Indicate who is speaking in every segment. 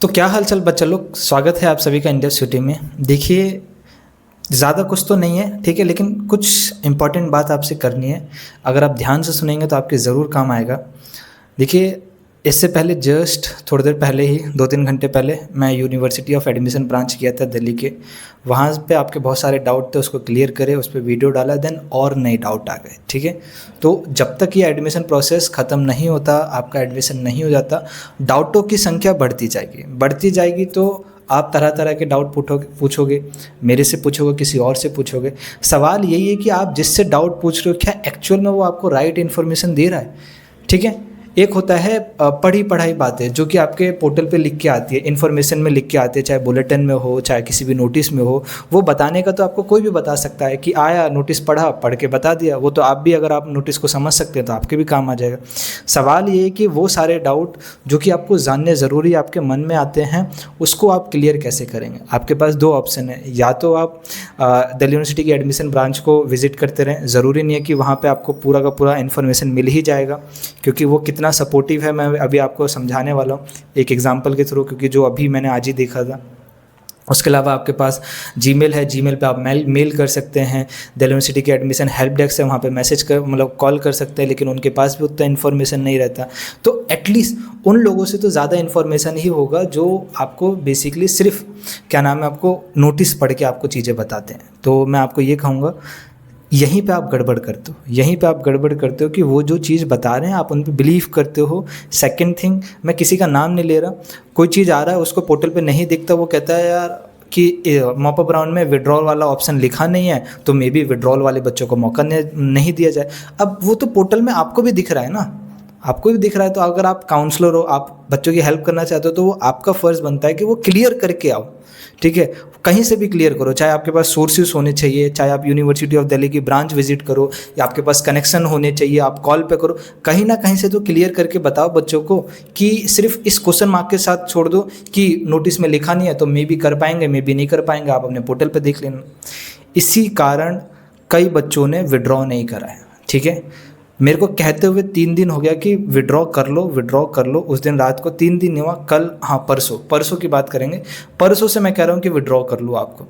Speaker 1: तो क्या हाल चाल बच्चा लोग, स्वागत है आप सभी का इंडिया सिटी में। देखिए, ज़्यादा कुछ तो नहीं है, ठीक है, लेकिन कुछ इम्पॉर्टेंट बात आपसे करनी है। अगर आप ध्यान से सुनेंगे तो आपके ज़रूर काम आएगा। देखिए, इससे पहले जस्ट थोड़ी देर पहले ही 2-3 घंटे पहले मैं यूनिवर्सिटी ऑफ एडमिशन ब्रांच किया था दिल्ली के। वहाँ पे आपके बहुत सारे डाउट थे, उसको क्लियर करे, उस पर वीडियो डाला, देन और नए डाउट आ गए, ठीक है। तो जब तक ये एडमिशन प्रोसेस ख़त्म नहीं होता, आपका एडमिशन नहीं हो जाता, डाउटों की संख्या बढ़ती जाएगी। तो आप तरह तरह के डाउट पूछोगे, मेरे से पूछोगे, किसी और से पूछोगे। सवाल यही है कि आप जिससे डाउट पूछ रहे हो क्या एक्चुअल में वो आपको राइट इन्फॉर्मेशन दे रहा है, ठीक है। एक होता है पढ़ी पढ़ाई बातें जो कि आपके पोर्टल पे लिख के आती है, इन्फॉर्मेशन में लिख के आती है, चाहे बुलेटिन में हो, चाहे किसी भी नोटिस में हो। वो बताने का तो आपको कोई भी बता सकता है कि आया, नोटिस पढ़ा, पढ़ के बता दिया। वो तो आप भी, अगर आप नोटिस को समझ सकते हैं तो आपके भी काम आ जाएगा। सवाल ये है कि वो सारे डाउट जो कि आपको जानने ज़रूरी आपके मन में आते हैं, उसको आप क्लियर कैसे करेंगे। आपके पास दो ऑप्शन है, या तो आप दिल्ली यूनिवर्सिटी की एडमिशन ब्रांच को विजिट करते रहें। ज़रूरी नहीं है कि वहाँ पर आपको पूरा का पूरा इन्फॉर्मेशन मिल ही जाएगा, क्योंकि वो कितना सपोर्टिव है मैं अभी आपको समझाने वाला हूँ एक एग्जांपल के थ्रू, क्योंकि जो अभी मैंने आज ही देखा था। उसके अलावा आपके पास जीमेल है, जीमेल पे आप मेल कर सकते हैं। दिल्ली यूनिवर्सिटी के एडमिशन हेल्प डेस्क है, वहाँ पे मैसेज कर मतलब कॉल कर सकते हैं, लेकिन उनके पास भी उतना इन्फॉर्मेशन नहीं रहता। तो एटलीस्ट उन लोगों से तो ज़्यादा इन्फॉर्मेशन ही होगा जो आपको बेसिकली सिर्फ क्या नाम है, आपको नोटिस पढ़ के आपको चीज़ें बताते हैं। तो मैं आपको ये कहूँगा, यहीं पे आप गड़बड़ करते हो कि वो जो चीज़ बता रहे हैं आप उन पे बिलीव करते हो। सेकंड थिंग, मैं किसी का नाम नहीं ले रहा, कोई चीज़ आ रहा है उसको पोर्टल पे नहीं दिखता, वो कहता है यार कि मॉपअप राउंड में विड्रॉल वाला ऑप्शन लिखा नहीं है, तो मे बी विड्रॉल वाले बच्चों को मौका नहीं दिया जाए। अब वो तो पोर्टल में आपको भी दिख रहा है ना, आपको भी दिख रहा है। तो अगर आप काउंसलर हो, आप बच्चों की हेल्प करना चाहते हो, तो वो आपका फ़र्ज़ बनता है कि वो क्लियर करके आओ, ठीक है। कहीं से भी क्लियर करो, चाहे आपके पास सोर्सेज होने चाहिए, चाहे आप यूनिवर्सिटी ऑफ दिल्ली की ब्रांच विजिट करो, या आपके पास कनेक्शन होने चाहिए, आप कॉल पे करो। कहीं ना कहीं से तो क्लियर करके बताओ बच्चों को, कि सिर्फ इस क्वेश्चन मार्क के साथ छोड़ दो कि नोटिस में लिखा नहीं है, तो मे बी कर पाएंगे, मे बी नहीं कर पाएंगे, आप अपने पोर्टल पर देख लेना। इसी कारण कई बच्चों ने विड्रॉ नहीं करा है, ठीक है। मेरे को कहते हुए 3 दिन हो गया कि विड्रॉ कर लो। उस दिन रात को 3 दिन नहीं हुआ, कल, हाँ परसों की बात करेंगे। परसों से मैं कह रहा हूँ कि विड्रॉ कर लो आपको।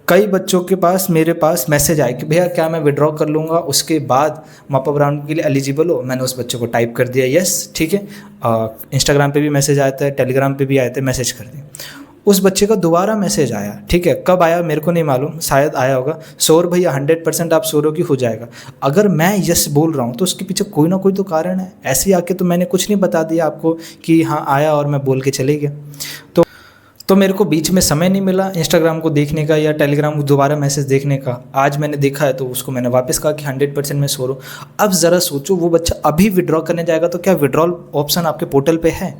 Speaker 1: कई बच्चों के पास, मेरे पास मैसेज आए कि भैया क्या मैं विड्रॉ कर लूँगा, उसके बाद मॉपअप राउंड के लिए एलिजिबल हो। मैंने उस बच्चों को टाइप कर दिया यस, ठीक है। इंस्टाग्राम पे भी मैसेज आया था, टेलीग्राम पे भी आए थे, मैसेज कर दिया। उस बच्चे का दोबारा मैसेज आया, ठीक है, कब आया मेरे को नहीं मालूम, शायद आया होगा, श्योर भैया 100% आप श्योर हो कि हो जाएगा। अगर मैं यस बोल रहा हूँ तो उसके पीछे कोई ना कोई तो कारण है। ऐसे ही आके तो मैंने कुछ नहीं बता दिया आपको कि हाँ आया और मैं बोल के चले गया। तो मेरे को बीच में समय नहीं मिला इंस्टाग्राम को देखने का या टेलीग्राम को दोबारा मैसेज देखने का। आज मैंने देखा है तो उसको मैंने वापस कहा कि 100% मैं श्योर हूँ। अब ज़रा सोचो, वो बच्चा अभी विड्रॉ करने जाएगा तो क्या विड्रॉल ऑप्शन आपके पोर्टल पे है,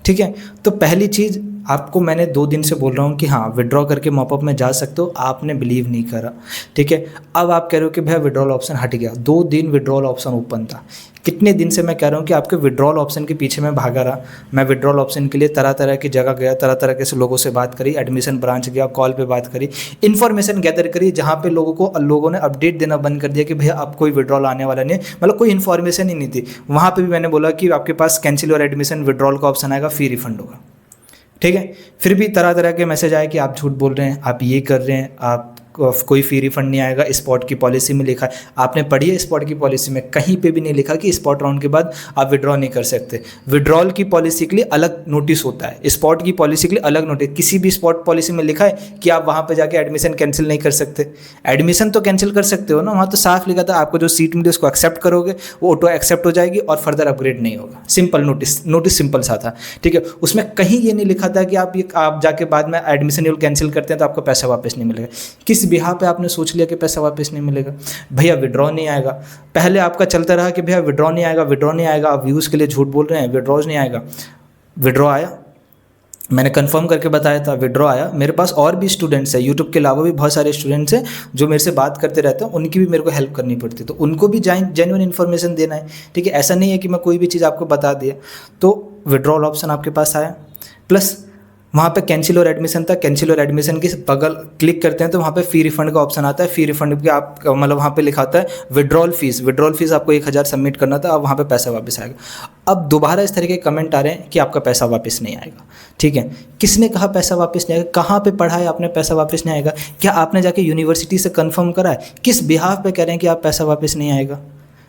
Speaker 1: ठीक है। तो पहली चीज़ आपको मैंने 2 दिन से बोल रहा हूँ कि हाँ विड्रॉ करके मॉपअप में जा सकते हो, आपने बिलीव नहीं करा, ठीक है। अब आप कह रहे हो कि भैया विड्रॉल ऑप्शन हट गया। 2 दिन विड्रॉल ऑप्शन ओपन था। कितने दिन से मैं कह रहा हूँ कि आपके विड्रॉल ऑप्शन के पीछे मैं भागा रहा। मैं विड्रॉल ऑप्शन के लिए तरह तरह की जगह गया, तरह तरह के लोगों से बात करी, एडमिशन ब्रांच गया, कॉल पे बात करी, इन्फॉर्मेशन गैदर करी, जहाँ पे लोगों ने अपडेट देना बंद कर दिया कि भैया अब कोई विड्रॉल आने वाला नहीं है, मतलब कोई इन्फॉर्मेशन ही नहीं थी। वहाँ पर भी मैंने बोला कि आपके पास कैंसिल और एडमिशन विड्रॉल का ऑप्शन आएगा, फी रिफंड होगा, ठीक है। फिर भी तरह तरह के मैसेज आए कि आप झूठ बोल रहे हैं, आप ये कर रहे हैं, आप कोई फी रिफंड नहीं आएगा, स्पॉट की पॉलिसी में लिखा है। आपने पढ़ी है स्पॉट की पॉलिसी में? कहीं पे भी नहीं लिखा कि स्पॉट राउंड के बाद आप विड्रॉ नहीं कर सकते। विड्रॉल की पॉलिसी के लिए अलग नोटिस होता है, स्पॉट की पॉलिसी के लिए अलग नोटिस। किसी भी स्पॉट पॉलिसी में लिखा है कि आप वहाँ पे जाके एडमिशन कैंसिल नहीं कर सकते। एडमिशन तो कैंसिल कर सकते हो ना, वहाँ तो साफ लिखा था आपको जो सीट मिली उसको एक्सेप्ट करोगे, वो ऑटो एक्सेप्ट हो जाएगी और फर्दर अपग्रेड नहीं होगा। सिंपल नोटिस सिंपल सा था, ठीक है। उसमें कहीं ये नहीं लिखा था कि आप जाके बाद में एडमिशन कैंसिल करते हैं तो आपको पैसा वापस नहीं मिलेगा। किस बिहार पे आपने सोच लिया कि पैसा वापस नहीं मिलेगा? भैया विड्रॉ नहीं आएगा। पहले आपका चलता रहा कि भैया विड्रॉ नहीं आएगा, आप व्यूज़ के लिए झूठ बोल रहे हैं, विड्रॉज नहीं आएगा। विड्रॉ आया, मैंने कंफर्म करके बताया था, विड्रॉ आया। मेरे पास और भी स्टूडेंट्स हैं, यूट्यूब के अलावा भी बहुत सारे स्टूडेंट्स हैं जो मेरे से बात करते रहते हैं, उनकी भी मेरे को हेल्प करनी पड़ती है, तो उनको भी जेन्युइन इन्फॉर्मेशन देना है, ठीक है। ऐसा नहीं है कि मैं कोई भी चीज़ आपको बता दिया। तो विड्रॉल ऑप्शन आपके पास आया, प्लस वहाँ पे कैंसिल और एडमिशन था, कैंसिल और एडमिशन के बगल क्लिक करते हैं तो वहाँ पे फ़ी रिफ़ंड का ऑप्शन आता है। फ़ी रिफ़ंड के आप मतलब वहाँ पे लिखा होता है विड्रॉल फ़ीस आपको 1000 सबमिट करना था, अब वहाँ पे पैसा वापस आएगा। अब दोबारा इस तरह के कमेंट आ रहे हैं कि आपका पैसा वापस नहीं आएगा। ठीक है, किसने कहा पैसा वापस नहीं आएगा? कहाँ पे पढ़ा है आपने पैसा वापस नहीं आएगा? क्या आपने जाके यूनिवर्सिटी से कन्फर्म करा है? किस बिहाफ पे कह रहे हैं कि आप पैसा वापस नहीं आएगा?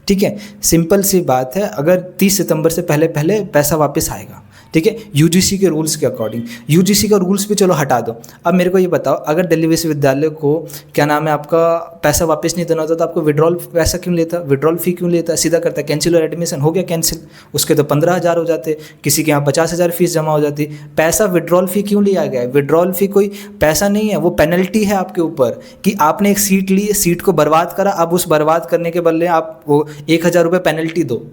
Speaker 1: ठीक है, सिंपल सी बात है, अगर 30 सितंबर से पहले पहले पैसा वापस आएगा। ठीक है, यूजीसी के रूल्स के अकॉर्डिंग। यूजीसी का रूल्स भी चलो हटा दो, अब मेरे को ये बताओ, अगर दिल्ली विश्वविद्यालय को क्या नाम है आपका पैसा वापस नहीं देना होता तो आपको विड्रॉल पैसा क्यों लेता, विड्रॉल फ़ी क्यों लेता? सीधा करता कैंसिल और एडमिशन, हो गया कैंसिल, उसके तो 15,000 हो जाते, किसी के यहाँ 50,000 फीस जमा हो जाती। पैसा विड्रॉल फ़ी क्यों लिया गया है? विड्रॉल फ़ी कोई पैसा नहीं है, वो पेनल्टी है आपके ऊपर कि आपने एक सीट ली, सीट को बर्बाद करा, अब उस बर्बाद करने के बदले आप वो 1,000 रुपये पेनल्टी दो।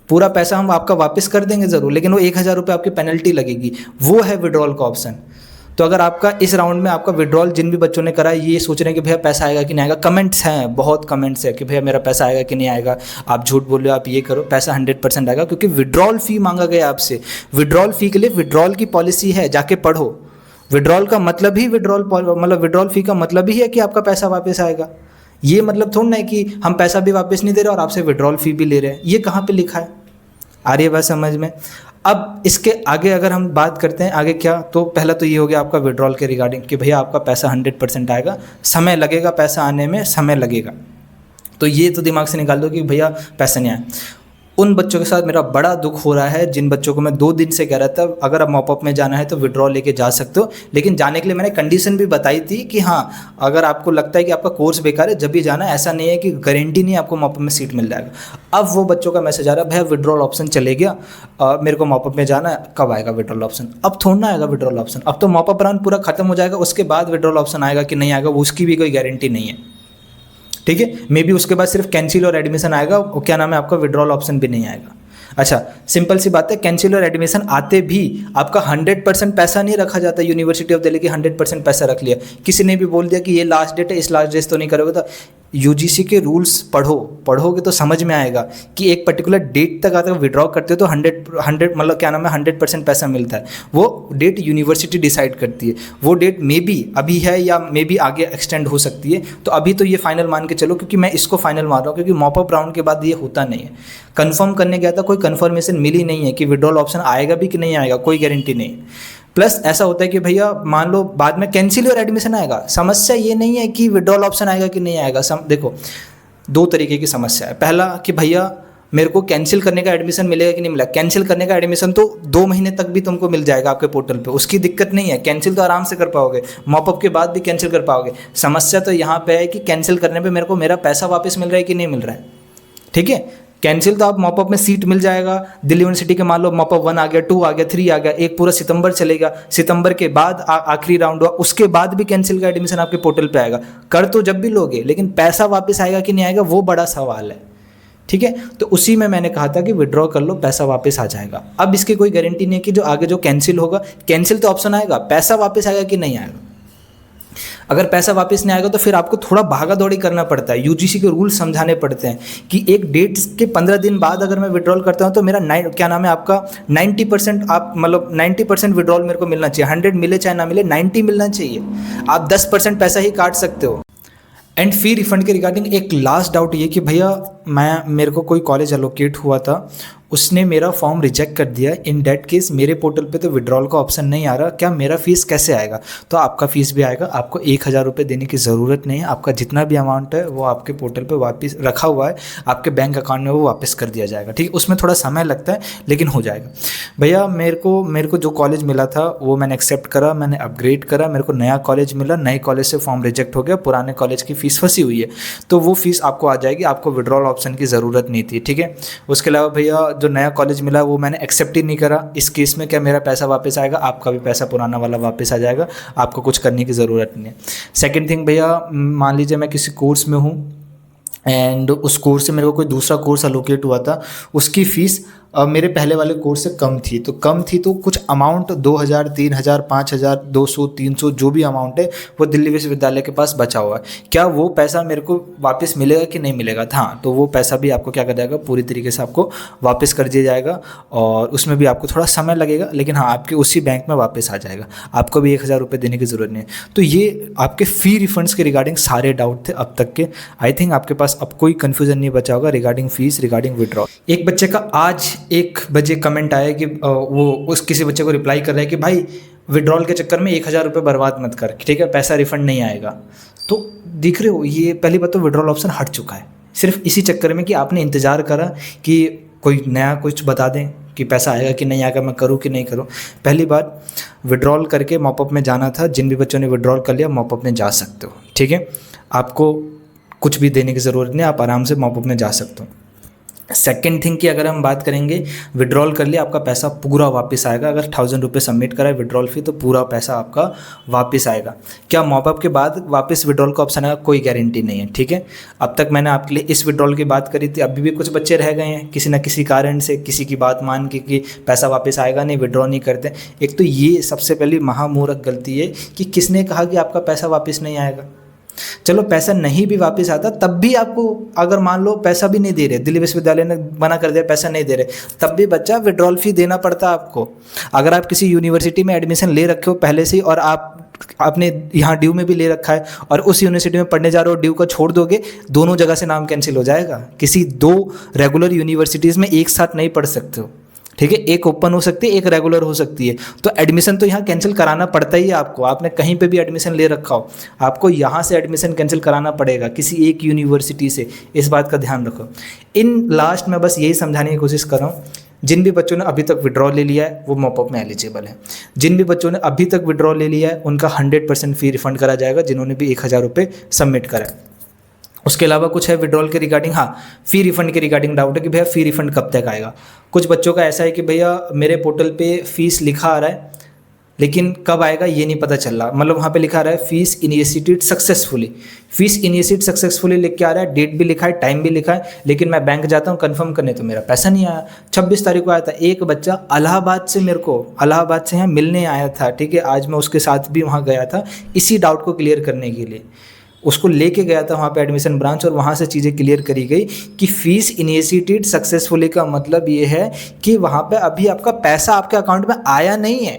Speaker 1: पूरा पैसा हम आपका वापस कर देंगे ज़रूर, लेकिन वो 1,000 रुपये आपकी पेनल्टी लगेगी। वो है विड्रॉल का ऑप्शन। तो अगर आपका इस राउंड में आपका विड्रॉल जिन भी बच्चों ने करा ये सोच रहे हैं कि भैया पैसा आएगा कि नहीं आएगा, कमेंट्स हैं, बहुत कमेंट्स है कि भैया मेरा पैसा आएगा कि नहीं आएगा, आप झूठ बोल रहे हो, आप ये करो, पैसा 100% आएगा, क्योंकि विड्रॉल फ़ी मांगा गया आपसे। विड्रॉल फ़ी के लिए विड्रॉल की पॉलिसी है, जाके पढ़ो। विड्रॉल का मतलब ही विड्रॉल फ़ी का मतलब ही है कि आपका पैसा वापस आएगा। ये मतलब थोड़ा ना है कि हम पैसा भी वापस नहीं दे रहे और आपसे विड्रॉल फ़ी भी ले रहे हैं। ये कहाँ पे लिखा है? आ रही है बात समझ में? अब इसके आगे अगर हम बात करते हैं आगे क्या, तो पहला तो ये हो गया आपका विड्रॉल के रिगार्डिंग कि भैया आपका पैसा 100% आएगा, समय लगेगा, पैसा आने में समय लगेगा। तो ये तो दिमाग से निकाल दो कि भैया पैसा नहीं आया। उन बच्चों के साथ मेरा बड़ा दुख हो रहा है जिन बच्चों को मैं 2 दिन से कह रहा था अगर आप मॉपअप में जाना है तो विड्रॉल लेके जा सकते हो, लेकिन जाने के लिए मैंने कंडीशन भी बताई थी कि हाँ अगर आपको लगता है कि आपका कोर्स बेकार है जब भी जाना है, ऐसा नहीं है कि गारंटी नहीं आपको मॉपअप में सीट मिल जाएगा। अब वो बच्चों का मैसेज आ रहा है भैया विड्रॉल ऑप्शन चले गया, मेरे को मॉपअप में जाना है, कब आएगा विड्रॉल ऑप्शन? अब थोड़ा ना आएगा विड्रॉल ऑप्शन, अब तो मॉपअप राउंड पूरा खत्म हो जाएगा, उसके बाद विड्रॉल ऑप्शन आएगा कि नहीं आएगा उसकी भी कोई गारंटी नहीं है। ठीक है, मे बी उसके बाद सिर्फ कैंसिल और एडमिशन आएगा, क्या नाम है आपका विड्रॉल ऑप्शन भी नहीं आएगा। अच्छा, सिंपल सी बात है, कैंसिल और एडमिशन आते भी आपका 100% पैसा नहीं रखा जाता। यूनिवर्सिटी ऑफ दिल्ली की 100% पैसा रख लिया, किसी ने भी बोल दिया कि ये लास्ट डेट है, इस लास्ट डेट तो नहीं करोगे। तो यूजीसी के रूल्स पढ़ोगे तो समझ में आएगा कि एक पर्टिकुलर डेट तक अगर विड्रॉ करते हो तो 100 मतलब क्या नाम है 100% पैसा मिलता है। वो डेट यूनिवर्सिटी डिसाइड करती है, वो डेट मे बी अभी है या मे बी आगे एक्सटेंड हो सकती है। तो अभी तो ये फाइनल मान के चलो, क्योंकि मैं इसको फाइनल मान रहा हूँ, क्योंकि मॉपअप राउंड के बाद ये होता नहीं है। कंफर्म करने गया था, कोई कंफर्मेशन मिली नहीं है कि विड्रॉल ऑप्शन आएगा भी कि नहीं आएगा, कोई गारंटी नहीं। प्लस ऐसा होता है कि भैया मान लो बाद में कैंसिल और एडमिशन आएगा, समस्या ये नहीं है कि विड्रॉल ऑप्शन आएगा कि नहीं आएगा। देखो 2 तरीके की समस्या है। पहला कि भैया मेरे को कैंसिल करने का एडमिशन मिलेगा कि नहीं मिलेगा। कैंसिल करने का एडमिशन तो 2 महीने तक भी तुमको मिल जाएगा आपके पोर्टल पे, उसकी दिक्कत नहीं है, कैंसिल तो आराम से कर पाओगे, मॉपअप के बाद भी कैंसिल कर पाओगे। समस्या तो यहाँ पे है कि कैंसिल करने पे मेरे को मेरा पैसा वापस मिल रहा है कि नहीं मिल रहा है। ठीक है, कैंसिल तो आप मॉपअप में सीट मिल जाएगा। दिल्ली यूनिवर्सिटी के मान लो मॉपअप 1 आ गया, 2 आ गया, 3 आ गया, एक पूरा सितंबर चलेगा, सितंबर के बाद आखिरी राउंड हुआ, उसके बाद भी कैंसिल का एडमिशन आपके पोर्टल पे आएगा। कर तो जब भी लोगे, लेकिन पैसा वापस आएगा कि नहीं आएगा वो बड़ा सवाल है। ठीक है, तो उसी में मैंने कहा था कि विड्रॉ कर लो, पैसा वापस आ जाएगा। अब इसकी कोई गारंटी नहीं है कि जो आगे जो कैंसिल होगा, कैंसिल तो ऑप्शन आएगा, पैसा वापस आएगा कि नहीं आएगा। अगर पैसा वापस नहीं आएगा तो फिर आपको थोड़ा भागा दौड़ी करना पड़ता है, यूजीसी के रूल्स समझाने पड़ते हैं कि एक डेट के 15 दिन बाद अगर मैं विड्रॉल करता हूं तो मेरा क्या नाम है आपका 90% आप मतलब 90% विड्रॉल मेरे को मिलना चाहिए। 100 मिले चाहे ना मिले 90 मिलना चाहिए। आप 10% पैसा ही काट सकते हो। एंड फी रिफंड के रिगार्डिंग एक लास्ट डाउट ये कि भैया मेरे को कोई कॉलेज एलोकेट हुआ था, उसने मेरा फॉर्म रिजेक्ट कर दिया। इन डेट केस मेरे पोर्टल पे तो विड्रॉल का ऑप्शन नहीं आ रहा, क्या मेरा फीस कैसे आएगा? तो आपका फीस भी आएगा, आपको 1,000 रुपये देने की ज़रूरत नहीं है। आपका जितना भी अमाउंट है वो आपके पोर्टल पे वापस रखा हुआ है, आपके बैंक अकाउंट में वो वापस कर दिया जाएगा। ठीक है, उसमें थोड़ा समय लगता है लेकिन हो जाएगा। भैया मेरे को जो कॉलेज मिला था वो मैंने एक्सेप्ट करा, मैंने अपग्रेड करा, मेरे को नया कॉलेज मिला, नए कॉलेज से फॉर्म रिजेक्ट हो गया, पुराने कॉलेज की फ़ीस फंसी हुई है, तो वो फीस आपको आ जाएगी, आपको विड्रॉल ऑप्शन की ज़रूरत नहीं थी। ठीक है, उसके अलावा भैया जो नया कॉलेज मिला वो मैंने एक्सेप्ट ही नहीं करा, इस केस में क्या मेरा पैसा वापस आएगा? आपका भी पैसा पुराना वाला वापस आ जाएगा, आपको कुछ करने की ज़रूरत नहीं है। सेकंड थिंग भैया, मान लीजिए मैं किसी कोर्स में हूँ एंड उस कोर्स से मेरे को कोई दूसरा कोर्स एलोकेट हुआ था, उसकी फ़ीस मेरे पहले वाले कोर्स से कम थी, तो कम थी तो कुछ अमाउंट 2000, 3000, 5000, 200, 300 जो भी अमाउंट है वो दिल्ली विश्वविद्यालय के पास बचा हुआ है। क्या वो पैसा मेरे को वापस मिलेगा कि नहीं मिलेगा? हाँ, तो वो पैसा भी आपको क्या कर जाएगा, पूरी तरीके से आपको वापस कर दिया जाएगा, और उसमें भी आपको थोड़ा समय लगेगा, लेकिन हाँ आपके उसी बैंक में वापस आ जाएगा, आपको भी 1000 रुपये देने की ज़रूरत नहीं है। तो ये आपके फ़ी रिफंड्स के रिगार्डिंग सारे डाउट थे अब तक के। आई थिंक आपके पास अब कोई कन्फ्यूज़न नहीं बचा होगा रिगार्डिंग फीस, रिगार्डिंग विड्रॉ। एक बच्चे का आज 1 बजे कमेंट आया कि वो उस किसी बच्चे को रिप्लाई कर रहा है कि भाई विड्रॉल के चक्कर में 1000 रुपये बर्बाद मत कर, ठीक है, पैसा रिफंड नहीं आएगा। तो दिख रहे हो, ये पहली बात तो विड्रॉल ऑप्शन हट चुका है, सिर्फ इसी चक्कर में कि आपने इंतज़ार करा कि कोई नया कुछ बता दें कि पैसा आएगा कि नहीं आएगा, मैं करूँ कि नहीं करूँ। पहली बार विड्रॉल करके मॉपअप में जाना था। जिन भी बच्चों ने विड्रॉल कर लिया मॉपअप में जा सकते हो, ठीक है, आपको कुछ भी देने की ज़रूरत नहीं, आप आराम से मॉपअप में जा सकते हो। सेकेंड थिंग की अगर हम बात करेंगे, विड्रॉल कर लिया आपका पैसा पूरा वापस आएगा। अगर 1000 रुपये सबमिट करा है विड्रॉल फी तो पूरा पैसा आपका वापस आएगा। क्या मॉपअप के बाद वापस विड्रॉल का ऑप्शन आएगा? कोई गारंटी नहीं है, ठीक है। अब तक मैंने आपके लिए इस विड्रॉल की बात करी थी, अभी भी कुछ बच्चे रह गए हैं किसी न किसी कारण से, किसी की बात मान के कि पैसा वापस आएगा नहीं, विड्रॉ नहीं करते। एक तो ये सबसे पहली महामूर्ख गलती है कि किसने कहा कि आपका पैसा वापस नहीं आएगा। चलो पैसा नहीं भी वापस आता तब भी आपको, अगर मान लो पैसा भी नहीं दे रहे, दिल्ली विश्वविद्यालय ने मना कर दिया पैसा नहीं दे रहे, तब भी बच्चा विड्रॉल फी देना पड़ता है आपको। अगर आप किसी यूनिवर्सिटी में एडमिशन ले रखे हो पहले से ही और आपने यहाँ ड्यू में भी ले रखा है और उस यूनिवर्सिटी में पढ़ने जा रहे हो, ड्यू का छोड़ दोगे, दोनों जगह से नाम कैंसिल हो जाएगा। किसी 2 रेगुलर यूनिवर्सिटीज़ में एक साथ नहीं पढ़ सकते हो, ठीक है, एक ओपन हो सकती है, एक रेगुलर हो सकती है। तो एडमिशन तो यहाँ कैंसिल कराना पड़ता ही है आपको। आपने कहीं पे भी एडमिशन ले रखा हो, आपको यहाँ से एडमिशन कैंसिल कराना पड़ेगा किसी एक यूनिवर्सिटी से, इस बात का ध्यान रखो। इन लास्ट में बस यही समझाने की कोशिश कर रहा हूँ, जिन भी बच्चों ने अभी तक विड्रॉ ले लिया है वो मॉपअप में एलिजिबल है। जिन भी बच्चों ने अभी तक विड्रॉ ले लिया है उनका 100% फी रिफंड करा जाएगा, जिन्होंने भी 1000 रुपये सबमिट करा है। उसके अलावा कुछ है विड्रॉल के रिगार्डिंग, हाँ फ़ी रिफ़ंड के रिगार्डिंग डाउट है कि भैया फ़ी रिफ़ंड कब तक आएगा। कुछ बच्चों का ऐसा है कि भैया मेरे पोर्टल पे फ़ीस लिखा आ रहा है लेकिन कब आएगा ये नहीं पता चल रहा। मतलब वहाँ पे लिखा आ रहा है fees initiated successfully, fees initiate successfully लिख के आ रहा है, डेट भी लिखा है, टाइम भी लिखा है, लेकिन मैं बैंक जाता हूँ कन्फर्म करने तो मेरा पैसा नहीं आया। 26 तारीख को आया था, एक बच्चा इलाहाबाद से मेरे को इलाहाबाद से यहाँ मिलने आया था, ठीक है, आज मैं उसके साथ भी वहाँ गया था इसी डाउट को क्लियर करने के लिए। उसको लेके गया था वहाँ पे एडमिशन ब्रांच और वहाँ से चीज़ें क्लियर करी गई कि फ़ीस इनिशिएटेड सक्सेसफुली का मतलब ये है कि वहाँ पे अभी आपका पैसा आपके अकाउंट में आया नहीं है,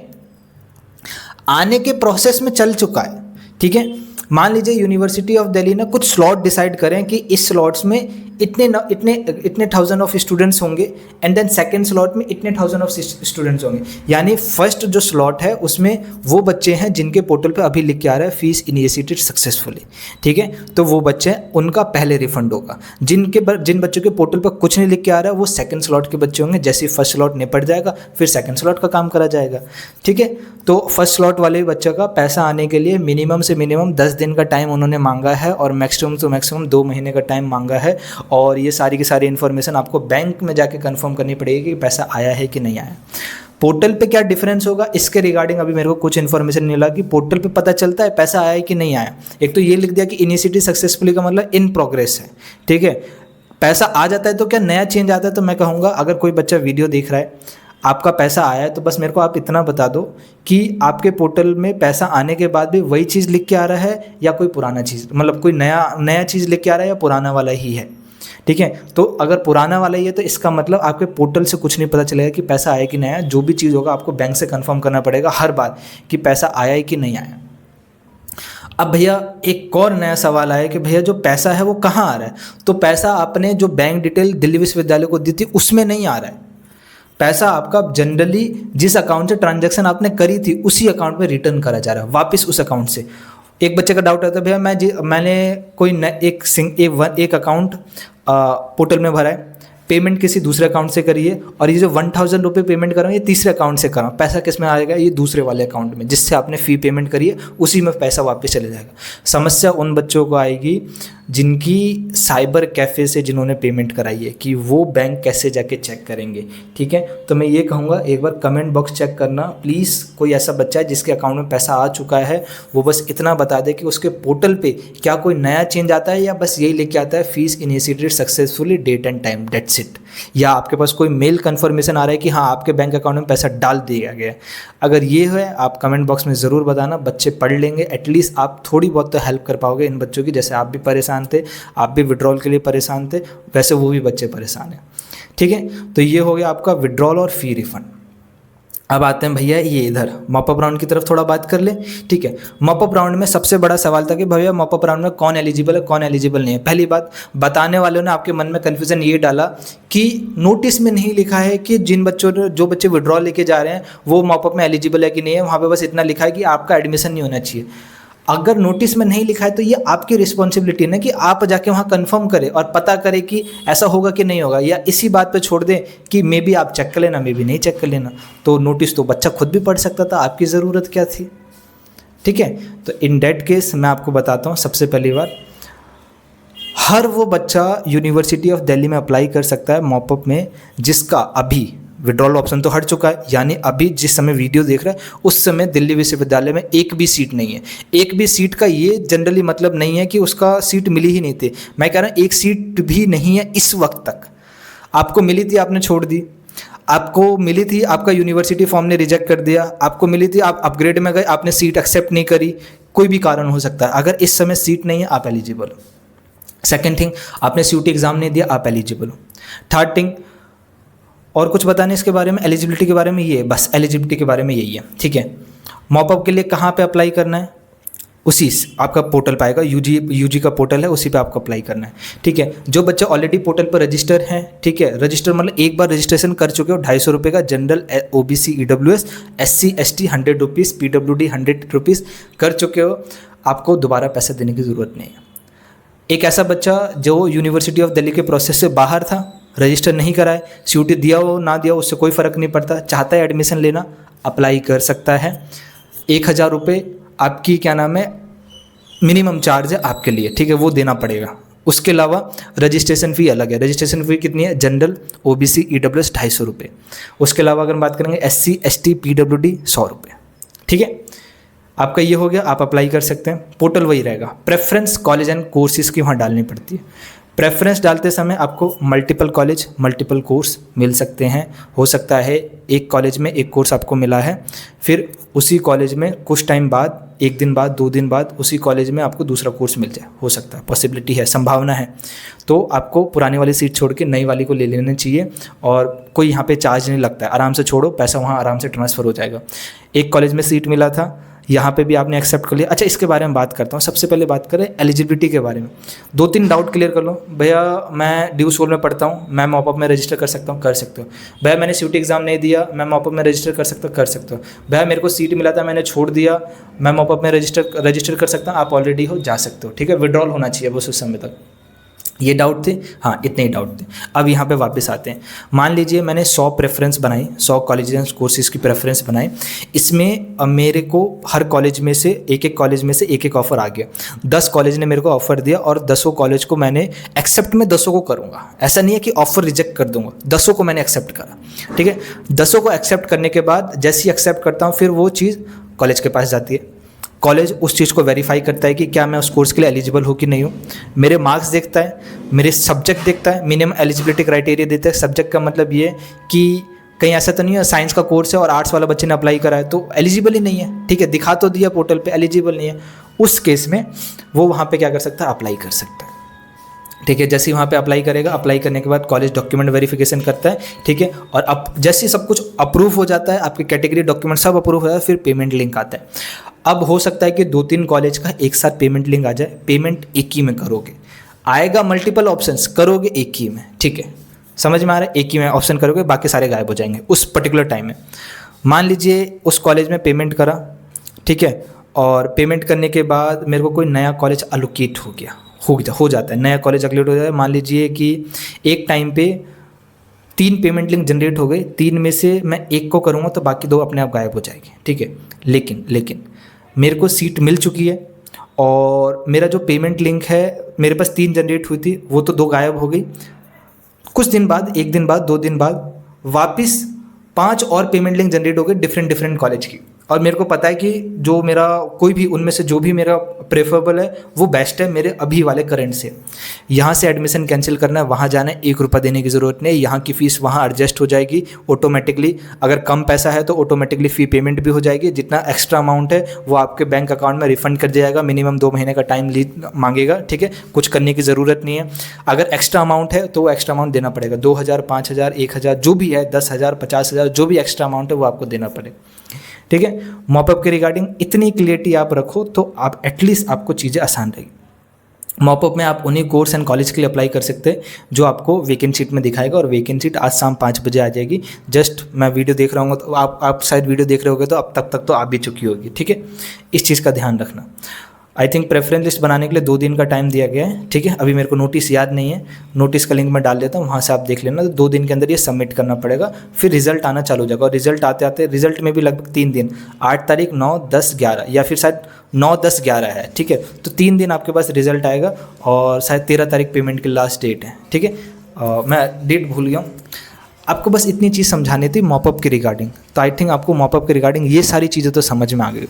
Speaker 1: आने के प्रोसेस में चल चुका है, ठीक है। मान लीजिए यूनिवर्सिटी ऑफ दिल्ली ने कुछ स्लॉट डिसाइड करें कि इस स्लॉट्स में इतने थाउजेंड ऑफ स्टूडेंट्स होंगे एंड देन सेकंड स्लॉट में इतने थाउजेंड ऑफ स्टूडेंट्स होंगे, यानी फर्स्ट जो स्लॉट है उसमें वो बच्चे हैं जिनके पोर्टल पे अभी लिख के आ रहा है फीस इनिशिएटेड सक्सेसफुली, ठीक है, तो वो बच्चे हैं उनका पहले रिफंड होगा। जिन बच्चों के पोर्टल पर कुछ नहीं लिख के आ रहा है वो सेकंड स्लॉट के बच्चे होंगे। जैसे फर्स्ट स्लॉट निपट जाएगा फिर सेकंड स्लॉट का काम करा जाएगा, ठीक है। तो फर्स्ट स्लॉट वाले बच्चों का पैसा आने के लिए मिनिमम से मिनिमम 10 दिन का टाइम उन्होंने मांगा है और मैक्सिमम तो मैक्सिमम 2 महीने का टाइम मांगा है। और ये सारी की सारी इन्फॉर्मेशन आपको बैंक में जाके कंफर्म करनी पड़ेगी कि पैसा आया है कि नहीं आया। पोर्टल पे क्या डिफरेंस होगा इसके रिगार्डिंग अभी मेरे को कुछ इन्फॉर्मेशन मिला कि पोर्टल पे पता चलता है पैसा आया है कि नहीं आया। एक तो ये लिख दिया कि इनिशिएटिव सक्सेसफुली का मतलब इन प्रोग्रेस है, ठीक है। पैसा आ जाता है तो क्या नया चेंज आता है, तो मैं कहूँगा अगर कोई बच्चा वीडियो देख रहा है आपका पैसा आया है तो बस मेरे को आप इतना बता दो कि आपके पोर्टल में पैसा आने के बाद भी वही चीज़ लिख के आ रहा है या कोई पुराना चीज़, मतलब कोई नया चीज़ लिख के आ रहा है या पुराना वाला ही है, ठीक है। तो अगर पुराना वाला ही है तो इसका मतलब आपके पोर्टल से कुछ नहीं पता चलेगा कि पैसा आया कि नहीं आया। जो भी चीज़ होगा आपको बैंक से कंफर्म करना पड़ेगा हर बार कि पैसा आया है कि नहीं आया। अब भैया एक और नया सवाल आया कि भैया जो पैसा है वो कहाँ आ रहा है, तो पैसा आपने जो बैंक डिटेल दिल्ली विश्वविद्यालय को दी थी उसमें नहीं आ रहा है। पैसा आपका जनरली जिस अकाउंट से ट्रांजैक्शन आपने करी थी उसी अकाउंट में रिटर्न करा जा रहा है वापस उस अकाउंट से। एक बच्चे का डाउट आता है भैया मैंने कोई एक अकाउंट पोर्टल में भरा है, पेमेंट किसी दूसरे अकाउंट से करी है और ये जो 1000 रुपये पेमेंट कर रहा हूँ ये तीसरे अकाउंट से कर रहा हूँ, पैसा किस में आएगा, ये दूसरे वाले अकाउंट में जिससे आपने फ़ी पेमेंट करी है उसी में पैसा वापस चले जाएगा। समस्या उन बच्चों को आएगी जिनकी साइबर कैफ़े से जिन्होंने पेमेंट कराई है कि वो बैंक कैसे जाके चेक करेंगे, ठीक है। तो मैं ये कहूँगा एक बार कमेंट बॉक्स चेक करना प्लीज़। कोई ऐसा बच्चा है जिसके अकाउंट में पैसा आ चुका है, वो बस इतना बता दे कि उसके पोर्टल पे क्या कोई नया चेंज आता है या बस यही लेके आता है fees initiated successfully date and time, dates it. या आपके पास कोई मेल कन्फर्मेशन आ रहा है कि हाँ आपके बैंक अकाउंट में पैसा डाल दिया गया है। अगर ये है आप कमेंट बॉक्स में ज़रूर बताना, बच्चे पढ़ लेंगे, एटलीस्ट आप थोड़ी बहुत तो हेल्प कर पाओगे इन बच्चों की। जैसे आप भी परेशान थे, आप भी विड्रॉल के लिए परेशान थे, वैसे वो भी बच्चे परेशान हैं, ठीक है। तो ये हो गया आपका विड्रॉल और फी रिफंड। अब आते हैं भैया ये इधर मॉपअप राउंड की तरफ थोड़ा बात कर ले, ठीक है। मॉपअप राउंड में सबसे बड़ा सवाल था कि भैया मॉपअप राउंड में कौन एलिजिबल है, कौन एलिजिबल नहीं है। पहली बात, बताने वालों ने आपके मन में कन्फ्यूजन ये डाला कि नोटिस में नहीं लिखा है कि जिन बच्चों जो बच्चे विड्रॉल लेके जा रहे हैं वो मॉपअप में एलिजिबल है कि नहीं है। वहाँ पे बस इतना लिखा है कि आपका एडमिशन नहीं होना चाहिए। अगर नोटिस में नहीं लिखा है तो ये आपकी रिस्पॉन्सिबिलिटी है ना कि आप जाके वहाँ कंफर्म करें और पता करें कि ऐसा होगा कि नहीं होगा, या इसी बात पे छोड़ दें कि मे बी आप चेक कर लेना, मे बी नहीं चेक कर लेना। तो नोटिस तो बच्चा खुद भी पढ़ सकता था, आपकी ज़रूरत क्या थी, ठीक है। तो इन डेट केस मैं आपको बताता हूँ, सबसे पहली बार हर वो बच्चा यूनिवर्सिटी ऑफ दिल्ली में अप्लाई कर सकता है मॉपअप में जिसका अभी विड्रॉल ऑप्शन तो हट चुका है, यानी अभी जिस समय वीडियो देख रहा है उस समय दिल्ली विश्वविद्यालय में एक भी सीट नहीं है। एक भी सीट का ये जनरली मतलब नहीं है कि उसका सीट मिली ही नहीं थी, मैं कह रहा हूँ एक सीट भी नहीं है इस वक्त तक। आपको मिली थी, आपने छोड़ दी, आपको मिली थी, आपका यूनिवर्सिटी फॉर्म ने रिजेक्ट कर दिया, आपको मिली थी, आप अपग्रेड में गए, आपने सीट एक्सेप्ट नहीं करी, कोई भी कारण हो सकता है। अगर इस समय सीट नहीं है आप एलिजिबल हो। सेकेंड थिंग, आपने सीयूटी एग्जाम नहीं दिया, आप एलिजिबल हो। थर्ड थिंग, और कुछ बताने इसके बारे में, एलिजिबिलिटी के बारे में ये बस एलिजिबिलिटी के बारे में यही है, ठीक है। मॉपअप के लिए कहाँ पे अप्लाई करना है, उसी आपका पोर्टल पाएगा, यूजी का पोर्टल है, उसी पे आपको अप्लाई करना है, ठीक है। जो बच्चे ऑलरेडी पोर्टल पर रजिस्टर हैं, ठीक है, रजिस्टर मतलब एक बार रजिस्ट्रेशन कर चुके हो, 250 रुपये का general, OBC, EWS, SC ST 100 rupees, PWD 100 rupees कर चुके हो, आपको दोबारा पैसा देने की ज़रूरत नहीं है। एक ऐसा बच्चा जो यूनिवर्सिटी ऑफ दिल्ली के प्रोसेस से बाहर था, रजिस्टर नहीं कराए, सीयूटी दिया हो ना दिया उससे कोई फ़र्क नहीं पड़ता, चाहता है एडमिशन लेना, अप्लाई कर सकता है। 1000 रुपये आपकी क्या नाम है मिनिमम चार्ज है आपके लिए, ठीक है, वो देना पड़ेगा। उसके अलावा रजिस्ट्रेशन फ़ी अलग है। रजिस्ट्रेशन फ़ी कितनी है, जनरल, OBC, EWS 250 रुपये। उसके अलावा अगर हम बात करेंगे SC ST PWD 100 रुपये, ठीक है। आपका ये हो गया, आप अप्लाई कर सकते हैं। पोर्टल वही रहेगा। प्रेफरेंस कॉलेज एंड कोर्सेज़ की वहाँ डालनी पड़ती है। प्रेफरेंस डालते समय आपको मल्टीपल कॉलेज, मल्टीपल कोर्स मिल सकते हैं। हो सकता है एक कॉलेज में एक कोर्स आपको मिला है, फिर उसी कॉलेज में कुछ टाइम बाद, 1 दिन बाद, 2 दिन बाद उसी कॉलेज में आपको दूसरा कोर्स मिल जाए, हो सकता है, पॉसिबिलिटी है, संभावना है। तो आपको पुरानी वाली सीट छोड़ के नई वाली को ले लेना चाहिए और कोई यहाँ पे चार्ज नहीं लगता है, आराम से छोड़ो, पैसा वहाँ आराम से ट्रांसफ़र हो जाएगा। एक कॉलेज में सीट मिला था, यहाँ पे भी आपने एक्सेप्ट कर लिया। अच्छा, इसके बारे में बात करता हूँ। सबसे पहले बात करें एलिजिबिलिटी के बारे में। 2-3 डाउट क्लियर कर लो। भैया मैं ड्यू स्कूल में पढ़ता हूँ, मैं मॉपअप में रजिस्टर कर सकता हूँ, कर सकते हो। भैया मैंने सीयूटी एग्जाम नहीं दिया, मैं मॉपअप में रजिस्टर कर सकता हूँ, कर सकते हो। भैया मेरे को सीट मिला था, मैंने छोड़ दिया, मैं मॉपअप में रजिस्टर कर सकता हूँ, आप ऑलरेडी हो, जा सकते हो, ठीक है। विड्रॉल होना चाहिए बस उस समय तक। ये डाउट थे, हाँ इतने ही डाउट थे। अब यहाँ पे वापस आते हैं। मान लीजिए मैंने 100 प्रेफरेंस बनाई, 100 कॉलेज एंड कोर्सेज की प्रेफरेंस बनाई। इसमें मेरे को हर कॉलेज में से एक कॉलेज में से एक ऑफ़र आ गया। 10 कॉलेज ने मेरे को ऑफ़र दिया और 10 कॉलेज को मैंने एक्सेप्ट, मैं 10 को करूँगा, ऐसा नहीं है कि ऑफ़र रिजेक्ट कर दूँगा। 10 को मैंने एक्सेप्ट करा, ठीक है। 10 को एक्सेप्ट करने के बाद जैसे ही एक्सेप्ट करता हूँ फिर वो चीज़ कॉलेज के पास जाती है। कॉलेज उस चीज़ को वेरीफाई करता है कि क्या मैं उस कोर्स के लिए एलिजिबल हूँ कि नहीं हूँ। मेरे मार्क्स देखता है, मेरे सब्जेक्ट देखता है, मिनिमम एलिजिबिलिटी क्राइटेरिया देता है। सब्जेक्ट का मतलब ये कि कहीं ऐसा तो नहीं है साइंस का कोर्स है और आर्ट्स वाला बच्चे ने अप्लाई करा है तो एलिजिबल ही नहीं है, ठीक है, दिखा तो दिया पोर्टल पे, एलिजिबल नहीं है। उस केस में वो वहाँ पे क्या कर सकता है, अप्लाई कर सकता है, ठीक है। जैसे ही वहाँ पे अप्लाई करेगा, अप्लाई करने के बाद कॉलेज डॉक्यूमेंट वेरिफिकेशन करता है, ठीक है। और अब जैसे ही सब कुछ अप्रूव हो जाता है, आपके कैटेगरी डॉक्यूमेंट सब अप्रूव हो जाता है, फिर पेमेंट लिंक आता है। अब हो सकता है कि 2-3 कॉलेज का एक साथ पेमेंट लिंक आ जाए, पेमेंट एक ही में करोगे, आएगा मल्टीपल ऑप्शंस, करोगे एक ही में, ठीक है, समझ में आ रहा है। एक ही में ऑप्शन करोगे, बाकी सारे गायब हो जाएंगे उस पर्टिकुलर टाइम में। मान लीजिए उस कॉलेज में पेमेंट करा, ठीक है, और पेमेंट करने के बाद मेरे को कोई नया कॉलेज अलोकेट हो जाता है, नया कॉलेज अलोकेट हो जाता है। मान लीजिए कि एक टाइम पे 3 पेमेंट लिंक जनरेट हो गए, 3 में से मैं एक को करूँगा तो बाकी 2 अपने आप गायब हो जाएंगे, ठीक है। लेकिन मेरे को सीट मिल चुकी है और मेरा जो पेमेंट लिंक है मेरे पास 3 जनरेट हुई थी, वो तो 2 गायब हो गई। कुछ दिन बाद, 1 दिन बाद, 2 दिन बाद वापस 5 और पेमेंट लिंक जनरेट हो गए डिफरेंट कॉलेज की। और मेरे को पता है कि जो मेरा कोई भी उनमें से जो भी मेरा प्रेफरेबल है वो बेस्ट है मेरे अभी वाले करंट से। यहाँ से एडमिशन कैंसिल करना है, वहाँ जाना है, 1 रुपया देने की ज़रूरत नहीं, यहाँ की फ़ीस वहाँ एडजस्ट हो जाएगी ऑटोमेटिकली। अगर कम पैसा है तो ऑटोमेटिकली फ़ी पेमेंट भी हो जाएगी, जितना एक्स्ट्रा अमाउंट है वो आपके बैंक अकाउंट में रिफंड कर दिया जाएगा। मिनिमम 2 महीने का टाइम मांगेगा, ठीक है, कुछ करने की ज़रूरत नहीं है। अगर एक्स्ट्रा अमाउंट है तो वो एक्स्ट्रा अमाउंट देना पड़ेगा, 2000, 5000, 1000 जो भी है, 10,000, 50,000 जो भी एक्स्ट्रा अमाउंट है वो आपको देना पड़ेगा, ठीक है। मॉपअप के रिगार्डिंग इतनी क्लियरिटी आप रखो तो आप एटलीस्ट आपको चीज़ें आसान रहेगी। मॉपअप में आप उन्हीं कोर्स एंड कॉलेज के लिए अप्लाई कर सकते हैं जो आपको वैकेंसी शीट में दिखाएगा, और वैकेंसी शीट आज शाम 5 बजे आ जाएगी। जस्ट मैं वीडियो देख रहा हूँ तो आप शायद वीडियो देख रहे होगे तो अब तक तो आ भी चुकी होगी, ठीक है। इस चीज़ का ध्यान रखना। आई थिंक प्रेफरेंस लिस्ट बनाने के लिए 2 दिन का टाइम दिया गया है, ठीक है। अभी मेरे को नोटिस याद नहीं है, नोटिस का लिंक मैं डाल देता हूँ, वहाँ से आप देख लेना। तो 2 दिन के अंदर ये सबमिट करना पड़ेगा, फिर रिजल्ट आना चालू हो जाएगा। और रिजल्ट आते आते रिजल्ट में भी लगभग 3 दिन, 8 तारीख, 9, 10, 11 या फिर शायद 9, 10, 11 है, ठीक है। तो 3 दिन आपके पास रिजल्ट आएगा, और शायद 13 तारीख पेमेंट की लास्ट डेट है, ठीक है। मैं डेट भूल गया हूँ। आपको बस इतनी चीज़ समझानी थी मॉपअप के रिगार्डिंग। तो आई थिंक आपको मॉपअप के रिगार्डिंग ये सारी चीज़ें तो समझ में आ गई।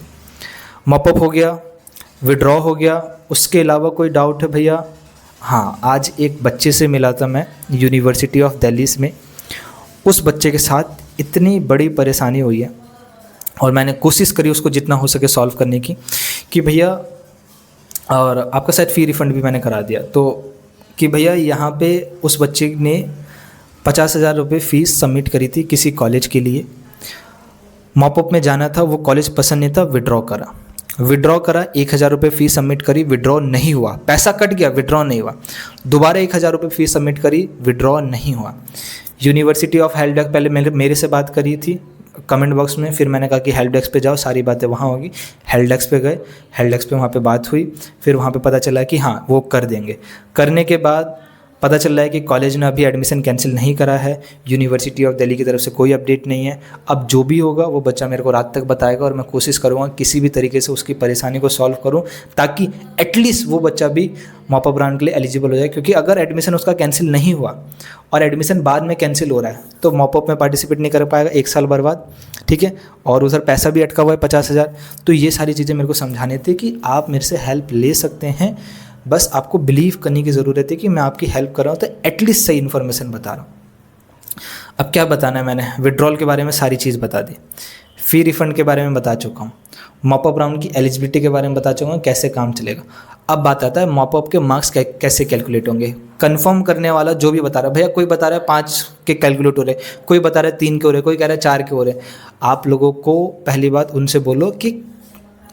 Speaker 1: मॉपअप हो गया, विड्रॉ हो गया, उसके अलावा कोई डाउट है भैया? हाँ, आज एक बच्चे से मिला था मैं यूनिवर्सिटी ऑफ दिल्ली में। उस बच्चे के साथ इतनी बड़ी परेशानी हुई है और मैंने कोशिश करी उसको जितना हो सके सॉल्व करने की कि भैया, और आपका शायद फ़ी रिफ़ंड भी मैंने करा दिया, तो कि भैया यहाँ पे उस बच्चे ने 50,000 रुपये फ़ीस सबमिट करी थी किसी कॉलेज के लिए। मॉपअप में जाना था, वो कॉलेज पसंद नहीं था, विड्रॉ करा, 1,000 रुपये फ़ीस सबमिट करी, विड्रॉ नहीं हुआ, पैसा कट गया, विड्रॉ नहीं हुआ। दोबारा 1,000 रुपये फ़ीस सबमिट करी, विड्रॉ नहीं हुआ। यूनिवर्सिटी ऑफ हेल्प डेस्क पहले मेरे से बात करी थी कमेंट बॉक्स में, फिर मैंने कहा कि हेल्प डेस्क पे जाओ, सारी बातें वहाँ होगी। हेल्प डेस्क पे गए, हेल्प डेस्क पे वहाँ पे बात हुई, फिर वहाँ पे पता चला कि हाँ वो कर देंगे। करने के बाद पता चल रहा है कि कॉलेज ने अभी एडमिशन कैंसिल नहीं करा है, यूनिवर्सिटी ऑफ दिल्ली की तरफ से कोई अपडेट नहीं है। अब जो भी होगा वो बच्चा मेरे को रात तक बताएगा, और मैं कोशिश करूँगा किसी भी तरीके से उसकी परेशानी को सॉल्व करूँ, ताकि एटलीस्ट वो बच्चा भी मॉपअप राउंड के लिए एलिजिबल हो जाए। क्योंकि अगर एडमिशन उसका कैंसिल नहीं हुआ और एडमिशन बाद में कैंसिल हो रहा है तो मॉपअप में पार्टिसिपेट नहीं कर पाएगा, 1 साल बर्बाद, ठीक है। और उधर पैसा भी अटका हुआ है 50,000। तो ये सारी चीज़ें मेरे को समझाने थे कि आप मेरे से हेल्प ले सकते हैं, बस आपको बिलीव करने की ज़रूरत है कि मैं आपकी हेल्प कर रहा हूँ, तो एटलीस्ट सही इन्फॉर्मेशन बता रहा हूँ। अब क्या बताना है, मैंने विड्रॉल के बारे में सारी चीज़ बता दी, फ़ी रिफ़ंड के बारे में बता चुका हूँ, मॉपअप राउंड की एलिजिबिलिटी के बारे में बता चुका हूँ, कैसे काम चलेगा। अब बात आता है मॉपअप के मार्क्स कैसे कैलकुलेट होंगे। कंफर्म करने वाला जो भी बता रहा है, भैया कोई बता रहा है 5 के कैलकुलेट हो रहे, कोई बता रहा है 3 के हो रहे, कोई कह रहा है 4 के हो रहे। आप लोगों को पहली बात उनसे बोलो कि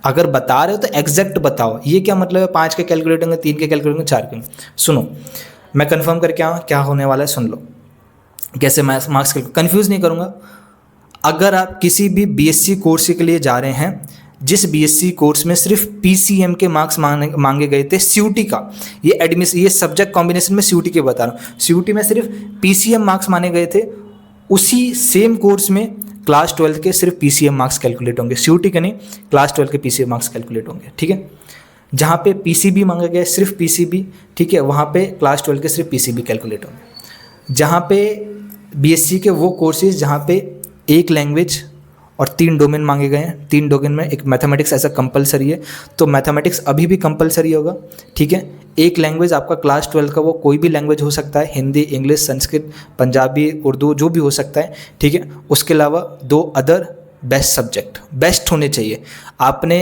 Speaker 1: अगर बता रहे हो तो एग्जैक्ट बताओ। ये क्या मतलब है 5 के कैलकुलेट होंगे, 3 के कैलकुलेट होंगे, 4 के? सुनो, मैं कंफर्म करके आऊँ क्या होने वाला है, सुन लो। कैसे मैं मार्क्स कंफ्यूज नहीं करूँगा। अगर आप किसी भी बीएससी कोर्स के लिए जा रहे हैं, जिस बीएससी कोर्स में सिर्फ पीसीएम के मार्क्स मांगे गए थे, सीयूटी का, ये सब्जेक्ट कॉम्बिनेशन में सीयूटी के बता रहा हूँ, सीयूटी में सिर्फ पीसीएम मार्क्स माने गए थे, उसी सेम कोर्स में क्लास 12 के सिर्फ पीसीएम मार्क्स कैलकुलेट होंगे, सीयूटी के नहीं, क्लास 12 के पीसीएम मार्क्स कैलकुलेट होंगे, ठीक है। जहाँ पे पीसीबी मांगा गया सिर्फ पीसीबी, ठीक है, वहाँ पे क्लास 12 के सिर्फ पीसीबी कैलकुलेट होंगे। जहाँ पे बीएससी के वो कोर्सेज जहाँ पे 1 लैंग्वेज और 3 डोमेन मांगे गए हैं, 3 डोमेन में एक मैथमेटिक्स ऐसा कंपलसरी है, तो मैथमेटिक्स अभी भी कंपलसरी होगा, ठीक है। 1 लैंग्वेज आपका क्लास 12 का वो कोई भी लैंग्वेज हो सकता है, हिंदी, इंग्लिश, संस्कृत, पंजाबी, उर्दू, जो भी हो सकता है, ठीक है। उसके अलावा 2 अदर बेस्ट सब्जेक्ट बेस्ट होने चाहिए। आपने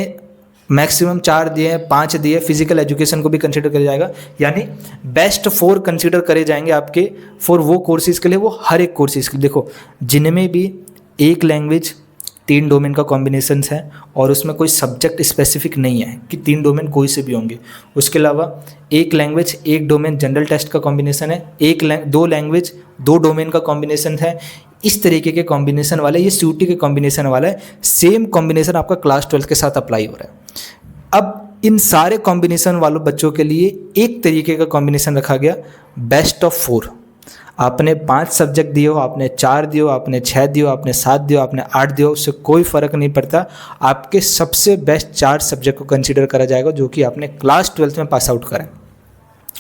Speaker 1: मैक्सिमम 4 दिए, 5 दिए, फिजिकल एजुकेशन को भी कंसिडर किया जाएगा, यानी बेस्ट 4 कंसिडर करे जाएंगे आपके फॉर वो कोर्सेज़ के लिए, वो हर एक कोर्सेज़ के लिए। देखो, जिनमें भी 1 लैंग्वेज 3 डोमेन का कॉम्बिनेशंस है और उसमें कोई सब्जेक्ट स्पेसिफिक नहीं है कि 3 डोमेन कोई से भी होंगे। उसके अलावा 1 लैंग्वेज 1 डोमेन जनरल टेस्ट का कॉम्बिनेशन है, 2 लैंग्वेज 2 डोमेन का कॉम्बिनेशन है। इस तरीके के कॉम्बिनेशन वाला, ये सीयूटी के कॉम्बिनेशन वाला है, सेम कॉम्बिनेशन आपका क्लास 12 के साथ अप्लाई हो रहा है। अब इन सारे कॉम्बिनेशन वालों बच्चों के लिए एक तरीके का कॉम्बिनेशन रखा गया, बेस्ट ऑफ 4। आपने 5 सब्जेक्ट दिए हो, आपने 4 दिए हो, आपने 6 दिए हो, आपने 7 दिए हो, आपने 8 दिए हो, उससे कोई फ़र्क नहीं पड़ता। आपके सबसे बेस्ट 4 सब्जेक्ट को कंसीडर करा जाएगा जो कि आपने क्लास 12th में पास आउट करा है।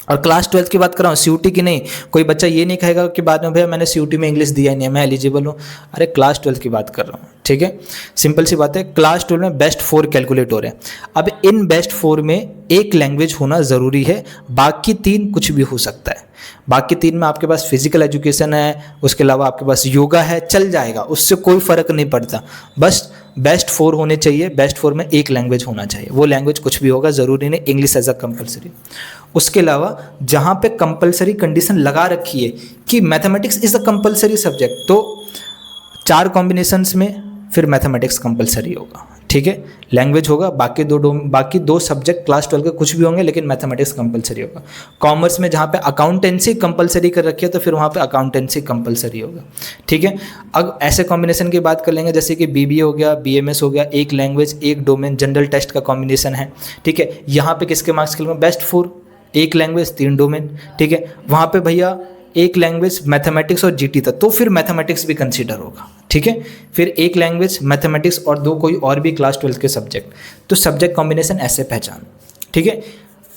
Speaker 1: और क्लास 12th की बात कर रहा हूँ, सीयूटी की नहीं। कोई बच्चा ये नहीं कहेगा कि बाद में भैया मैंने सीयूटी में इंग्लिश दिया ही नहीं है, मैं एलिजिबल हूँ। अरे क्लास 12th की बात कर रहा हूँ, ठीक है। सिंपल सी बात है, क्लास 12 में बेस्ट 4 कैलकुलेट हो रहे हैं। अब इन बेस्ट 4 में एक लैंग्वेज होना ज़रूरी है, बाकी 3 कुछ भी हो सकता है। बाकी 3 में आपके पास फिजिकल एजुकेशन है, उसके अलावा आपके पास योगा है, चल जाएगा, उससे कोई फ़र्क नहीं पड़ता। बस बेस्ट 4 होने चाहिए, बेस्ट 4 में एक लैंग्वेज होना चाहिए। वो लैंग्वेज कुछ भी होगा, ज़रूरी नहीं इंग्लिश एज अ कंपलसरी। उसके अलावा जहाँ पे कंपलसरी कंडीशन लगा रखी है कि mathematics is a compulsory subject, तो 4 कॉम्बिनेशंस में फिर मैथमेटिक्स कंपलसरी होगा, ठीक है। लैंग्वेज होगा, बाकी दो सब्जेक्ट क्लास 12 के कुछ भी होंगे, लेकिन मैथमेटिक्स कंपलसरी होगा। कॉमर्स में जहाँ पे अकाउंटेंसी कंपलसरी कर रखी है तो फिर वहाँ पे अकाउंटेंसी कंपलसरी होगा, ठीक है। अब ऐसे कॉम्बिनेशन की बात कर लेंगे जैसे कि बीबीए हो गया, बीएमएस हो गया, एक लैंग्वेज एक डोमेन जनरल टेस्ट का कॉम्बिनेशन है, ठीक है। यहाँ पे किसके मार्क्स खेलूँगा, बेस्ट 4, एक लैंग्वेज 3 डोमेन, ठीक है। वहाँ पे भैया एक लैंग्वेज मैथमेटिक्स और जीटी था, तो फिर मैथमेटिक्स भी कंसीडर होगा, ठीक है। फिर एक लैंग्वेज मैथमेटिक्स और 2 कोई और भी क्लास 12 के सब्जेक्ट, तो सब्जेक्ट कॉम्बिनेशन ऐसे पहचान, ठीक है।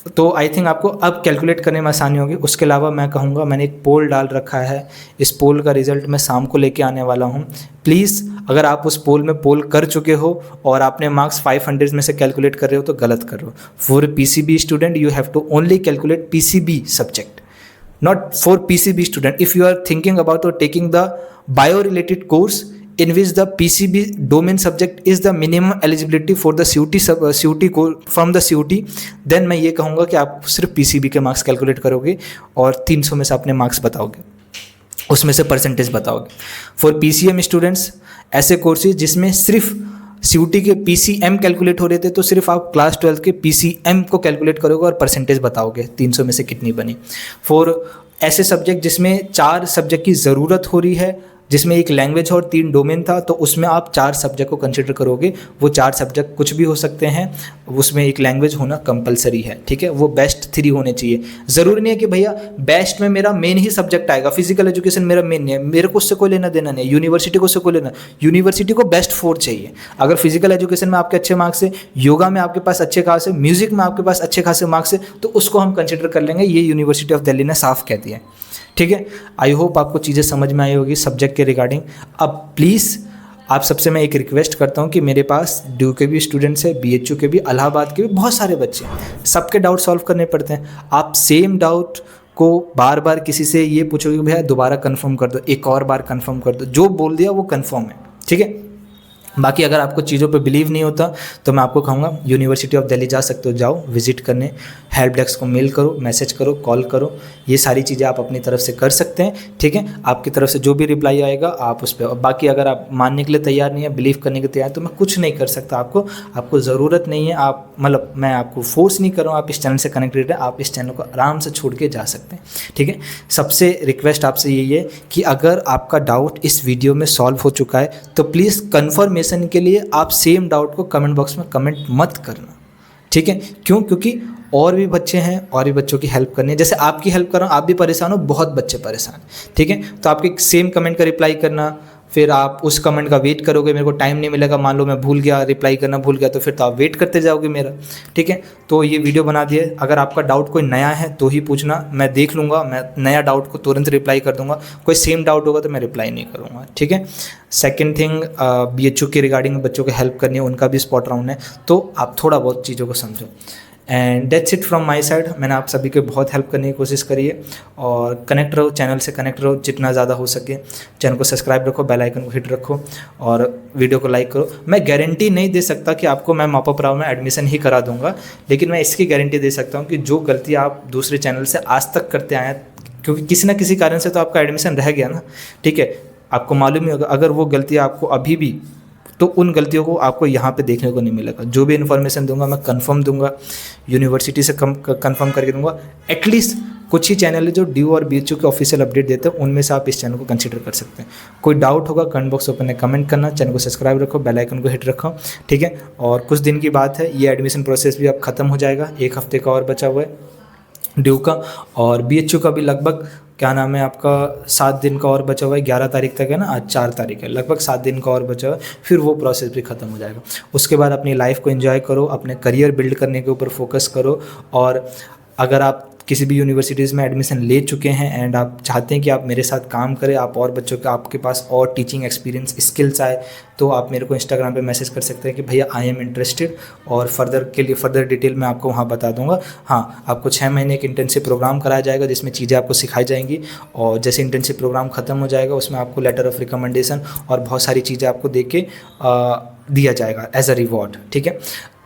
Speaker 1: तो आई थिंक आपको अब कैलकुलेट करने में आसानी होगी। उसके अलावा मैं कहूँगा, मैंने एक पोल डाल रखा है, इस पोल का रिजल्ट मैं शाम को लेके आने वाला हूँ। प्लीज़ अगर आप उस पोल में पोल कर चुके हो और आपने मार्क्स 500 में से कैलकुलेट कर रहे हो तो गलत कर रहे हो। For PCB student you have to only calculate PCB subject, not for PCB student. If you are thinking about or taking the bio related course in which the PCB domain subject is the minimum eligibility for the CUT from the CUT, then मैं ये कहूँगा कि आप सिर्फ PCB के marks calculate करोगे और 300 में से अपने मार्क्स बताओगे, उसमें से परसेंटेज बताओगे। फॉर PCM स्टूडेंट्स, ऐसे कोर्सेज जिसमें सिर्फ सीयूटी के पीसीएम कैलकुलेट हो रहे थे, तो सिर्फ आप क्लास 12 के पीसीएम को कैलकुलेट करोगे और परसेंटेज बताओगे 300 में से कितनी बनी। फॉर ऐसे सब्जेक्ट जिसमें 4 सब्जेक्ट की ज़रूरत हो रही है, जिसमें एक लैंग्वेज और 3 डोमेन था, तो उसमें आप 4 सब्जेक्ट को कंसिडर करोगे। वो 4 सब्जेक्ट कुछ भी हो सकते हैं, उसमें एक लैंग्वेज होना कंपलसरी है, ठीक है। वो बेस्ट 3 होने चाहिए। ज़रूरी नहीं है कि भैया बेस्ट में मेरा मेन ही सब्जेक्ट आएगा, फिजिकल एजुकेशन मेरा मेन नहीं है, मेरे को उससे कोई लेना देना नहीं है, यूनिवर्सिटी को उससे कोई लेना। यूनिवर्सिटी को बेस्ट 4 चाहिए। अगर फिजिकल एजुकेशन में आपके अच्छे मार्क्स है, योगा में आपके पास अच्छे खासे, म्यूजिक में आपके पास अच्छे खासे मार्क्स है, तो उसको हम कंसिडर कर लेंगे। ये यूनिवर्सिटी ऑफ दिल्ली ने साफ कह दिया है, ठीक है। आई होप आपको चीज़ें समझ में आई होगी सब्जेक्ट के रिगार्डिंग। अब प्लीज़ आप सबसे मैं एक रिक्वेस्ट करता हूँ कि मेरे पास ड्यू के भी स्टूडेंट्स हैं, बीएचयू के भी, इलाहाबाद के भी बहुत सारे बच्चे हैं, सबके डाउट सॉल्व करने पड़ते हैं। आप सेम डाउट को बार बार किसी से ये पूछोगे भैया दोबारा कंफर्म कर दो, एक और बार कंफर्म कर दो, जो बोल दिया वो कंफर्म है, ठीक है। बाकी अगर आपको चीज़ों पे बिलीव नहीं होता तो मैं आपको कहूँगा यूनिवर्सिटी ऑफ दिल्ली जा सकते हो, जाओ विजिट करने, हेल्प डेस्क को मेल करो, मैसेज करो, कॉल करो, ये सारी चीज़ें आप अपनी तरफ से कर सकते हैं, ठीक है। आपकी तरफ से जो भी रिप्लाई आएगा आप उस पर, बाकी अगर आप मानने के लिए तैयार नहीं है, बिलीव करने के लिए तैयार, तो मैं कुछ नहीं कर सकता। आपको ज़रूरत नहीं है, आप मतलब मैं आपको फोर्स नहीं कर रहा हूँ, आप इस चैनल से कनेक्टेड है, आप इस चैनल को आराम से छोड़ के जा सकते हैं, ठीक है। सबसे रिक्वेस्ट आपसे यही है कि अगर आपका डाउट इस वीडियो में सॉल्व हो चुका है तो प्लीज़ कन्फर्मेशन के लिए आप सेम डाउट को कमेंट बॉक्स में कमेंट मत करना, ठीक है। क्यों? क्योंकि और भी बच्चे हैं, और भी बच्चों की हेल्प करनी है। जैसे आपकी हेल्प कर रहा हूँ, आप भी परेशान हो, बहुत बच्चे परेशान, ठीक है। तो आपके सेम कमेंट का रिप्लाई करना, फिर आप उस कमेंट का वेट करोगे, मेरे को टाइम नहीं मिलेगा, मान लो मैं भूल गया, रिप्लाई करना भूल गया, तो फिर तो आप वेट करते जाओगे मेरा, ठीक है। तो ये वीडियो बना दिए, अगर आपका डाउट कोई नया है तो ही पूछना, मैं देख लूँगा, मैं नया डाउट को तुरंत रिप्लाई कर दूँगा। कोई सेम डाउट होगा तो मैं रिप्लाई नहीं करूँगा, ठीक है। सेकेंड थिंग, बीएचयू के रिगार्डिंग बच्चों को हेल्प करनी है, उनका भी स्पॉट राउंड है, तो आप थोड़ा बहुत चीज़ों को समझो। And that's it from my side. मैंने आप सभी को बहुत हेल्प करने की कोशिश करी है, और कनेक्ट रहो, चैनल से कनेक्ट रहो जितना ज़्यादा हो सके। चैनल को सब्सक्राइब रखो, बेल आइकन को हिट रखो, और वीडियो को लाइक करो। मैं गारंटी नहीं दे सकता कि आपको मैं मॉपअप राव में एडमिशन ही करा दूंगा, लेकिन मैं इसकी गारंटी दे सकता हूँ कि जो गलती आप दूसरे चैनल से आज तक करते आए हैं, क्योंकि किसी ना किसी कारण से तो आपका एडमिशन रह गया ना, ठीक है। आपको मालूम ही होगा, अगर वो गलती आपको अभी भी, तो उन गलतियों को आपको यहाँ पे देखने को नहीं मिलेगा। जो भी इन्फॉर्मेशन दूंगा मैं कंफर्म दूंगा, यूनिवर्सिटी से कंफर्म करके दूंगा। एटलीस्ट कुछ ही चैनल है जो ड्यू और बीएचयू के ऑफिशियल अपडेट देते हैं, उनमें से आप इस चैनल को कंसीडर कर सकते हैं। कोई डाउट होगा कमेंट बॉक्स ओपन है, कमेंट करना, चैनल को सब्सक्राइब रखो, बेल आइकन को हिट रखो, ठीक है। और कुछ दिन की बात है, ये एडमिशन प्रोसेस भी अब खत्म हो जाएगा, 1 हफ्ते का और बचा हुआ है ड्यू का, और बीएचयू का भी लगभग क्या नाम है आपका, 7 दिन का और बचा हुआ है, 11 तारीख तक है ना, आज 4 तारीख है, लगभग 7 दिन का और बचा हुआ है, फिर वो प्रोसेस भी ख़त्म हो जाएगा। उसके बाद अपनी लाइफ को एंजॉय करो, अपने करियर बिल्ड करने के ऊपर फोकस करो। और अगर आप किसी भी यूनिवर्सिटीज़ में एडमिशन ले चुके हैं एंड आप चाहते हैं कि आप मेरे साथ काम करें, आप और बच्चों के, आपके पास और टीचिंग एक्सपीरियंस स्किल्स आए, तो आप मेरे को इंस्टाग्राम पे मैसेज कर सकते हैं कि भैया आई एम इंटरेस्टेड, और फर्दर के लिए फर्दर डिटेल मैं आपको वहाँ बता दूंगा। हाँ, आपको 6 महीने एक इंटर्नशिप प्रोग्राम कराया जाएगा जिसमें चीज़ें आपको सिखाई जाएंगी, और जैसे इंटर्नशिप प्रोग्राम ख़त्म हो जाएगा उसमें आपको लेटर ऑफ रिकमेंडेशन और बहुत सारी चीज़ें आपको दे के दिया जाएगा एज अ रिवॉर्ड, ठीक है।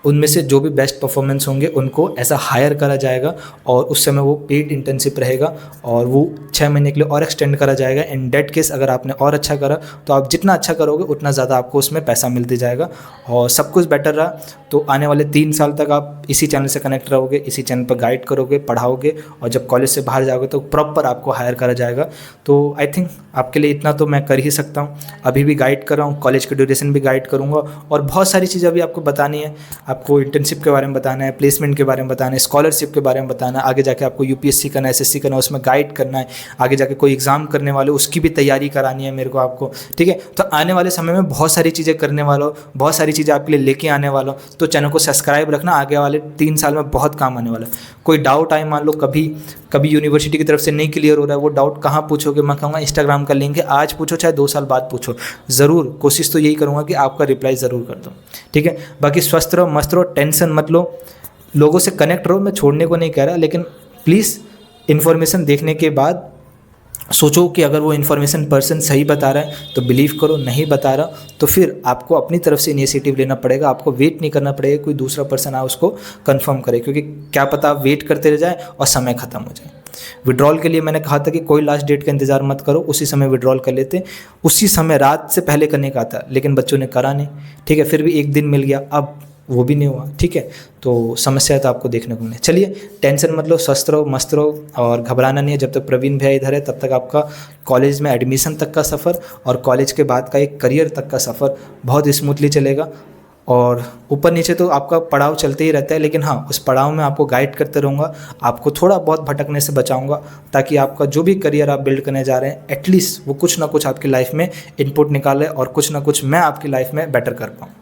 Speaker 1: उनमें से जो भी बेस्ट परफॉर्मेंस होंगे उनको ऐसा हायर करा जाएगा, और उस समय वो पेड इंटर्नशिप रहेगा, और वो 6 महीने के लिए और एक्सटेंड करा जाएगा। इन डेट केस अगर आपने और अच्छा करा तो आप जितना अच्छा करोगे उतना ज़्यादा आपको उसमें पैसा मिलते जाएगा, और सब कुछ बेटर रहा तो आने वाले 3 साल तक आप इसी चैनल से कनेक्ट रहोगे, इसी चैनल पर गाइड करोगे, पढ़ाओगे, और जब कॉलेज से बाहर जाओगे तो प्रॉपर आपको हायर करा जाएगा। तो आई थिंक आपके लिए इतना तो मैं कर ही सकता हूँ। अभी भी गाइड कर रहा हूँ, कॉलेज के ड्यूरेशन भी गाइड करूँगा, और बहुत सारी चीज़ें अभी आपको बतानी है। आपको इंटर्नशिप के बारे में बताना है, प्लेसमेंट के बारे में बताना है, स्कॉलरशिप के बारे में बताना है, आगे जाके आपको यूपीएससी करना है, एसएससी करना है, उसमें गाइड करना है, आगे जाके कोई एग्ज़ाम करने वाले उसकी भी तैयारी करानी है मेरे को आपको, ठीक है। तो आने वाले समय में बहुत सारी चीज़ें करने वाला हूँ, बहुत सारी चीज़ें आपके लिए लेके आने वाला हूँ, तो चैनल को सब्सक्राइब रखना, आगे वाले 3 साल में बहुत काम आने वाला है। कोई डाउट आए, मान लो कभी यूनिवर्सिटी की तरफ से नहीं क्लियर हो रहा है, वो डाउट कहाँ पूछोगे, मैं कहूँगा इंस्टाग्राम का लिंक है, आज पूछो चाहे 2 साल बाद पूछो, ज़रूर कोशिश तो यही करूँगा कि आपका रिप्लाई ज़रूर कर दूँ, ठीक है। बाकी स्वस्थ रहो, मस्त रहो, टेंशन मत लो, लोगों से कनेक्ट रहो, मैं छोड़ने को नहीं कह रहा, लेकिन प्लीज़ इन्फॉर्मेशन देखने के बाद सोचो कि अगर वो इन्फॉर्मेशन पर्सन सही बता रहा है तो बिलीव करो, नहीं बता रहा तो फिर आपको अपनी तरफ से इनिशिएटिव लेना पड़ेगा। आपको वेट नहीं करना पड़ेगा कोई दूसरा पर्सन आ उसको कंफर्म करे, क्योंकि क्या पता आप वेट करते रह जाए और समय ख़त्म हो जाए। विड्रॉल के लिए मैंने कहा था कि कोई लास्ट डेट का इंतज़ार मत करो, उसी समय विड्रॉल कर लेते, उसी समय रात से पहले करने का था, लेकिन बच्चों ने करा नहीं, ठीक है। फिर भी 1 दिन मिल गया, अब वो भी नहीं हुआ, ठीक है। तो समस्या तो आपको देखने को मिले। चलिए टेंशन मत लो, स्वस्थ रहो, मस्त रहो, और घबराना नहीं है। जब तक प्रवीण भैया इधर है तब तक आपका कॉलेज में एडमिशन तक का सफ़र और कॉलेज के बाद का एक करियर तक का सफ़र बहुत स्मूथली चलेगा। और ऊपर नीचे तो आपका पड़ाव चलते ही रहता है, लेकिन हाँ, उस पड़ाव में आपको गाइड करते रहूँगा, आपको थोड़ा बहुत भटकने से बचाऊँगा, ताकि आपका जो भी करियर आप बिल्ड करने जा रहे हैं एटलीस्ट वो कुछ ना कुछ आपकी लाइफ में इनपुट निकाले और कुछ ना कुछ मैं आपकी लाइफ में बेटर कर पाऊँ।